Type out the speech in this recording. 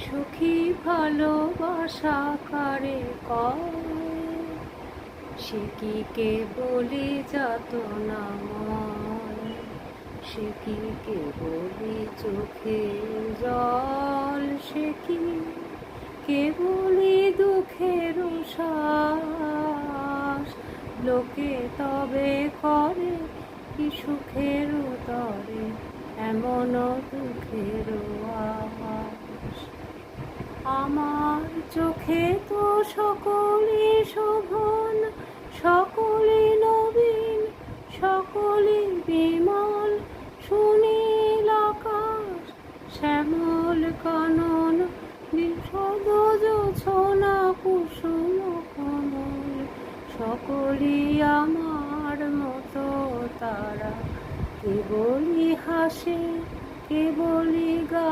সুখী ভালোবাসা কারে কয়, সে কি কেবলি যাতনাময়, সে কি কেবলি চোখের জল, সে কি কেবলি দুঃখের শ্বাস। লোকে তবে করে কি সুখের তরে এমন দুঃখের আশ। আমার চোখে তো সকলই শোভন, সকলই নবীন, সকলই বিমল, সুনীল আকাশ, শ্যামল কানন, বিশদ জোছনা, কুসুম কমল, সকলই আমার মতো তারা, কেবলই হাসে, কেবলই গা